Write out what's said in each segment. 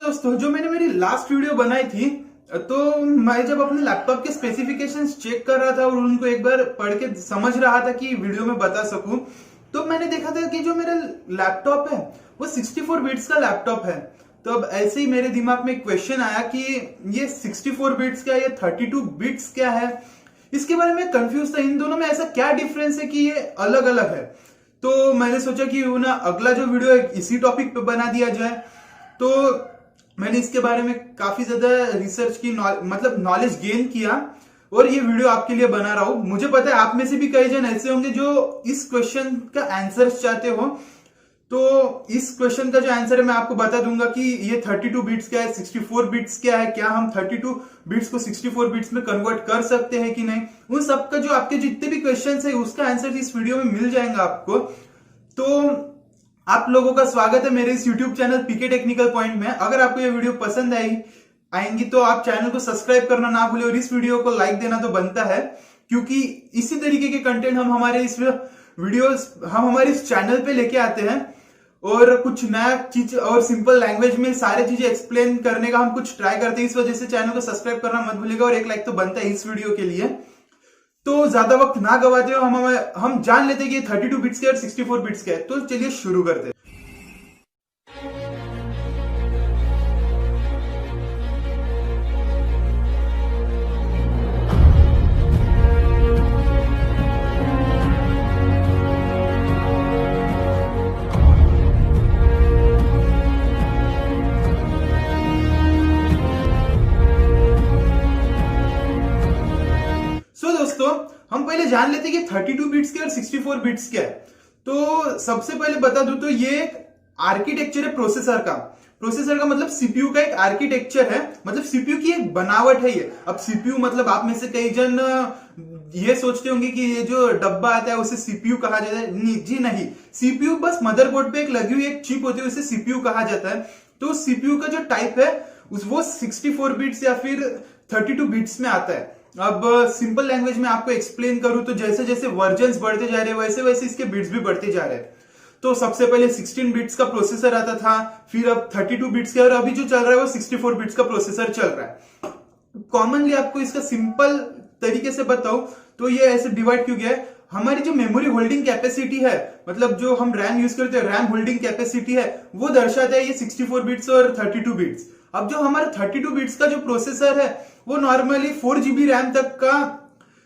दोस्तों, जो मैंने मेरी लास्ट वीडियो बनाई थी, तो मैं जब अपने लैपटॉप के स्पेसिफिकेशंस चेक कर रहा था और उनको एक बार पढ़ के समझ रहा था कि वीडियो में बता सकूं, तो मैंने देखा था कि जो मेरा लैपटॉप है वो 64 बिट्स का लैपटॉप है। तो अब ऐसे ही मेरे दिमाग में एक क्वेश्चन आया कि ये 64 बिट्स क्या है, ये 32 बिट्स क्या है। इसके बारे में कंफ्यूज था, इन दोनों में ऐसा क्या डिफरेंस है कि ये अलग अलग है। तो मैंने सोचा कि ना अगला जो वीडियो है इसी टॉपिक पे बना दिया जाए। तो मैंने इसके बारे में काफी ज्यादा रिसर्च की, मतलब नॉलेज गेन किया और ये वीडियो आपके लिए बना रहा हूं। मुझे पता है आप में से भी कई जन ऐसे होंगे जो इस क्वेश्चन का आंसर चाहते हो। तो इस क्वेश्चन का जो आंसर है मैं आपको बता दूंगा कि ये 32 बिट्स क्या है, 64 बिट्स क्या है, क्या हम 32 बिट्स को 64 बिट्स में कन्वर्ट कर सकते हैं कि नहीं। उन सबका जो आपके जितने भी क्वेश्चन है उसका आंसर इस वीडियो में मिल जाएगा आपको। तो आप लोगों का स्वागत है मेरे इस YouTube channel PK technical point में। अगर आपको ये वीडियो पसंद आएंगी तो आप चैनल को सब्सक्राइब करना ना भूलें और इस वीडियो को लाइक देना तो बनता है, क्योंकि इसी तरीके के कंटेंट हम हमारे इस चैनल पे लेके आते हैं और कुछ नया चीज और सिंपल लैंग्वेज में सारे चीजें एक्सप्लेन करने का हम कुछ ट्राई करते हैं। इस वजह से चैनल को सब्सक्राइब करना मत भूलिएगा और एक लाइक तो बनता है इस वीडियो के लिए। तो ज्यादा वक्त ना गवाते हुए हम जान लेते हैं कि 32 बिट्स के और 64 बिट्स के है। तो चलिए शुरू करते हैं। दोस्तों, हम पहले जान लेते हैं कि 32 बिट्स के और 64 बिट्स क्या है। तो सबसे पहले बता दूं तो ये एक आर्किटेक्चर है प्रोसेसर का मतलब सीपीयू का एक आर्किटेक्चर है, मतलब सीपीयू की एक बनावट है ये। अब सीपीयू मतलब आप में से कई जन ये सोचते होंगे कि ये जो डब्बा आता है उसे सीपीयू कहा जाता है। जी नहीं, सीपीयू बस मदरबोर्ड पे एक लगी हुई एक चिप होती है, उसे सीपीयू कहा जाता है। तो सीपीयू का जो टाइप है वो 64 बिट्स या फिर 32 बिट्स में आता है। अब सिंपल लैंग्वेज में आपको एक्सप्लेन करूं तो जैसे जैसे वर्जन्स बढ़ते जा रहे हैं वैसे वैसे इसके बिट्स भी बढ़ते जा रहे हैं। तो सबसे पहले 16 बिट्स का प्रोसेसर आता था, फिर अब 32 बिट्स का, और अभी जो चल रहा है वो 64 बिट्स का प्रोसेसर चल रहा है। कॉमनली आपको इसका सिंपल तरीके से बताऊं तो ये ऐसे डिवाइड क्यों गया है। हमारी जो मेमोरी होल्डिंग कैपेसिटी है, मतलब जो हम रैम यूज करते हैं, रैम होल्डिंग कैपेसिटी है, वो दर्शाता है ये 64 बिट्स और 32 बिट्स। अब जो हमारा 32 बिट्स का जो प्रोसेसर है वो नॉर्मली 4 GB रैम तक का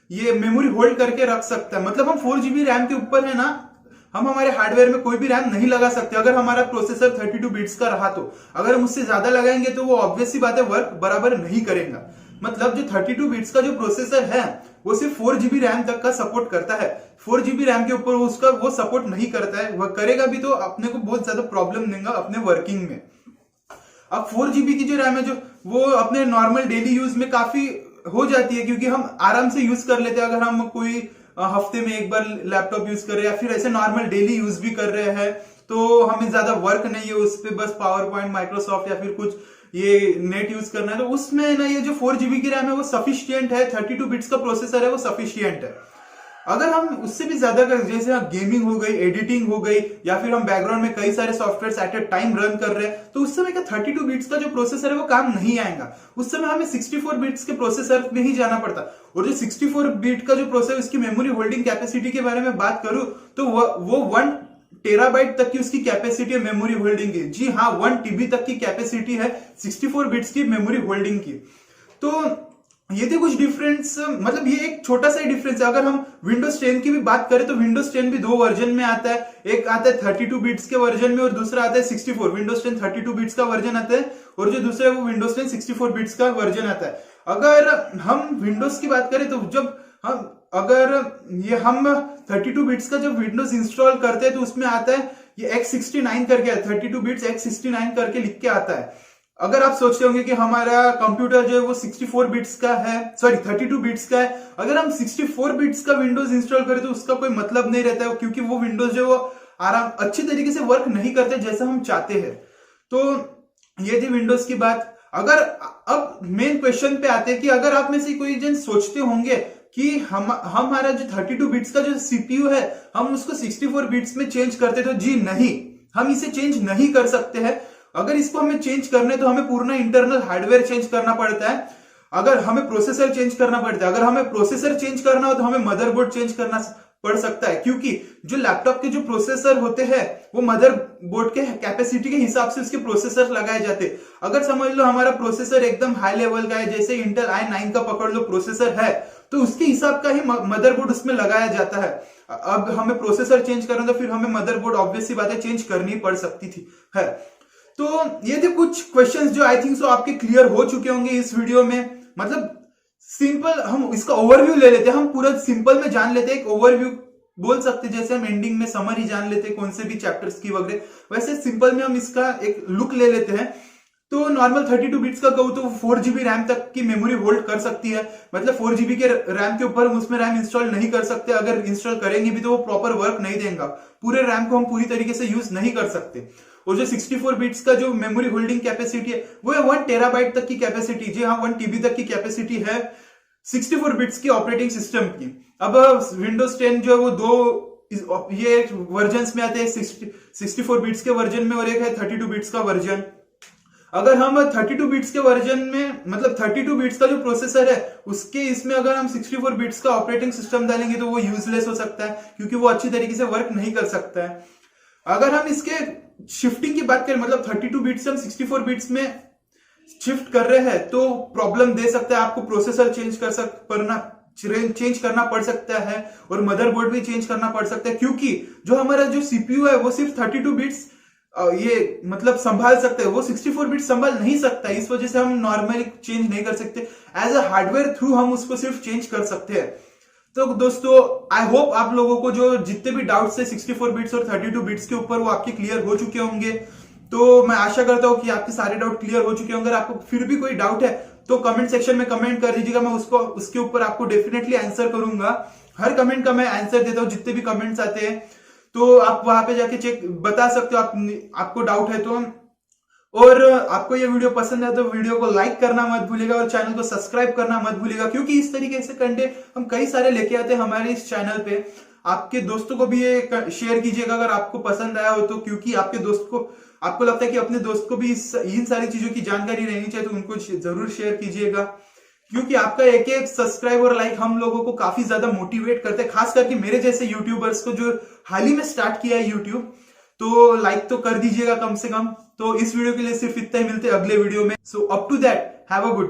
ये मेमोरी होल्ड करके रख सकता है। मतलब हम 4 GB रैम के ऊपर है ना, हम हमारे हार्डवेयर में कोई भी रैम नहीं लगा सकते अगर हमारा प्रोसेसर 32 बिट्स का रहा तो। अगर हम उससे ज्यादा लगाएंगे तो वो ऑब्वियस सी बात है वर्क बराबर नहीं करेगा। मतलब जो 32 बिट्स का जो प्रोसेसर है वो सिर्फ 4 GB रैम तक का सपोर्ट करता है। 4 GB रैम के ऊपर उसका वो सपोर्ट नहीं करता है। वह करेगा भी तो अपने को बहुत ज्यादा प्रॉब्लम देगा अपने वर्किंग में। अब 4 GB की जो रैम है जो वो अपने नॉर्मल डेली यूज में काफी हो जाती है, क्योंकि हम आराम से यूज कर लेते हैं। अगर हम कोई हफ्ते में एक बार लैपटॉप यूज कर रहे हैं या फिर ऐसे नॉर्मल डेली यूज भी कर रहे हैं तो हमें ज्यादा वर्क नहीं है उस पर, बस पावर पॉइंट, माइक्रोसॉफ्ट या फिर कुछ ये नेट यूज करना है, तो उसमें ना ये जो 4 GB की रैम है वो सफिशियंट है। 32 बिट्स का प्रोसेसर है वो सफिशियंट है। अगर हम उससे भी ज्यादा कर, जैसे गेमिंग हो गई, एडिटिंग हो गई, या फिर हम बैकग्राउंड में कई सारे software at a time run कर रहे हैं, तो उस समय का 32 बिट्स का जो प्रोसेसर है वो काम नहीं आएगा। उस समय हमें 64 बिट्स के प्रोसेसर में ही जाना पड़ता। और जो 64 बिट का जो प्रोसेसर, उसकी मेमोरी होल्डिंग कैपेसिटी के बारे में बात करूं तो वो 1 टेराबाइट तक की उसकी कैपेसिटी है मेमोरी होल्डिंग की। जी हाँ, 1 TB तक की कैपेसिटी है 64 बिट्स की मेमोरी होल्डिंग की। तो ये थे कुछ डिफरेंस, मतलब ये एक छोटा सा डिफरेंस है। अगर हम विंडोज 10 की भी बात करें तो विंडोज 10 भी 2 वर्जन में आता है। एक आता है 32 बिट्स के वर्जन में और दूसरा आता है 64। विंडोज 10 32 बिट्स का वर्जन आता है और जो दूसरा है वो विंडोज 10 64 बिट्स का वर्जन आता है। अगर हम विंडोज की बात करें तो जब हम 32 बिट्स का जब विंडोज इंस्टॉल करते हैं तो उसमें आता है ये X69 करके, 32 बिट्स X69 करके लिख के आता है। अगर आप सोचते होंगे कि हमारा कंप्यूटर जो है वो 64 बिट्स का है, सॉरी 32 बिट्स का है, अगर हम 64 बिट्स का विंडोज इंस्टॉल करें तो उसका कोई मतलब नहीं रहता है, क्योंकि वो विंडोज जो अच्छी तरीके से वर्क नहीं करते जैसा हम चाहते हैं। तो ये थी विंडोज की बात। अगर अब मेन क्वेश्चन पे आते हैं कि अगर आप में से कोई जन सोचते होंगे कि हमारा जो 32 बिट्स का जो सीपीयू है हम उसको 64 बिट्स में चेंज करते, तो जी नहीं, हम इसे चेंज नहीं कर सकते हैं। अगर इसको हमें चेंज करने तो हमें पूर्ण इंटरनल हार्डवेयर चेंज करना पड़ता है, अगर हमें प्रोसेसर चेंज करना पड़ता है, अगर हमें प्रोसेसर चेंज करना हो तो हमें मदरबोर्ड चेंज करना पड़ सकता है, क्योंकि जो लैपटॉप के जो प्रोसेसर होते हैं वो मदरबोर्ड के कैपेसिटी के हिसाब से उसके प्रोसेसर लगाए जाते हैं। अगर समझ लो हमारा प्रोसेसर एकदम हाई लेवल का है, जैसे इंटेल i9 का पकड़ लो प्रोसेसर है, तो उसके हिसाब का ही मदरबोर्ड उसमें लगाया जाता है। अब हमें प्रोसेसर चेंज करना तो फिर हमें मदरबोर्ड ऑब्वियस सी बात है चेंज करनी पड़ सकती थी है। तो ये थे कुछ क्वेश्चंस जो आई थिंक सो आपके क्लियर हो चुके होंगे इस वीडियो में। मतलब सिंपल हम इसका ओवरव्यू ले लेते हैं, हम पूरा सिंपल में जान लेते हैं, एक ओवरव्यू बोल सकते हैं, जैसे हम एंडिंग में समरी जान लेते हैं कौन से भी चैप्टर्स की वगैरह, वैसे सिंपल में हम इसका एक लुक ले लेते हैं। तो नॉर्मल 32 बिट्स का कहूँ तो 4GB रैम तक की मेमोरी होल्ड कर सकती है, मतलब 4GB के रैम के ऊपर हम उसमें रैम इंस्टॉल नहीं कर सकते, अगर इंस्टॉल करेंगे भी तो वो प्रॉपर वर्क नहीं देगा, पूरे रैम को हम पूरी तरीके से यूज नहीं कर सकते। और जो 64 बिट्स का जो मेमोरी होल्डिंग कैपेसिटी है वो है 1 टेराबाइट तक की कैपेसिटी, जी हाँ 1 TB तक की कैपेसिटी है 64 बिट्स की ऑपरेटिंग सिस्टम की। अब विंडोज 10 जो है वो दो ये वर्जन में आते हैं, 64 बिट्स के वर्जन में और एक है 32 बिट्स का वर्जन। अगर हम 32 बिट्स के वर्जन में मतलब 32 बिट्स का जो प्रोसेसर है उसके इसमें अगर हम 64 बिट्स का ऑपरेटिंग सिस्टम डालेंगे तो वो यूजलेस हो सकता है, क्योंकि वो अच्छी तरीके से वर्क नहीं कर सकता है। अगर हम इसके शिफ्टिंग की बात करें, मतलब 32 बिट्स से हम 64 बिट्स में शिफ्ट कर रहे हैं तो प्रॉब्लम दे सकता है, आपको प्रोसेसर चेंज करना पड़ सकता है और मदरबोर्ड भी चेंज करना पड़ सकता है, क्योंकि जो हमारा जो सीपीयू है वो सिर्फ 32 बिट्स ये मतलब संभाल सकते हैं, वो 64 बिट्स संभाल नहीं सकता, इस वजह से हम नॉर्मली चेंज नहीं कर सकते। एज अ हार्डवेयर थ्रू हम उसको सिर्फ चेंज कर सकते हैं। तो दोस्तों आई होप आप लोगों को जो जितने भी डाउट्स थे 64 बिट्स और 32 बिट्स के ऊपर वो आपके क्लियर हो चुके होंगे। तो मैं आशा करता हूं कि आपके सारे डाउट क्लियर हो चुके होंगे। अगर आपको फिर भी कोई डाउट है तो कमेंट सेक्शन में कमेंट कर दीजिएगा, मैं उसके ऊपर आपको डेफिनेटली आंसर करूंगा। हर कमेंट का मैं आंसर देता हूं, जितने भी कमेंट्स आते हैं, तो आप वहां पे जाके चेक बता सकते हो आपको डाउट है तो। और आपको ये वीडियो पसंद है तो वीडियो को लाइक करना मत भूलिएगा और चैनल को सब्सक्राइब करना मत भूलिएगा, क्योंकि इस तरीके से कंटेंट हम कई सारे लेके आते हैं हमारे इस चैनल पे। आपके दोस्तों को भी ये शेयर कीजिएगा अगर आपको पसंद आया हो तो, क्योंकि आपके दोस्त को आपको लगता है कि अपने दोस्त को भी इन सारी चीजों की जानकारी रहनी चाहिए तो उनको जरूर शेयर कीजिएगा, क्योंकि आपका एक एक सब्सक्राइब और लाइक हम लोगों को काफी ज्यादा मोटिवेट करते हैं, खास करके मेरे जैसे यूट्यूबर्स को जो हाल ही में स्टार्ट किया है यूट्यूब। तो लाइक तो कर दीजिएगा कम से कम। तो इस वीडियो के लिए सिर्फ इतना ही, मिलते हैं अगले वीडियो में। So up to that have a good day.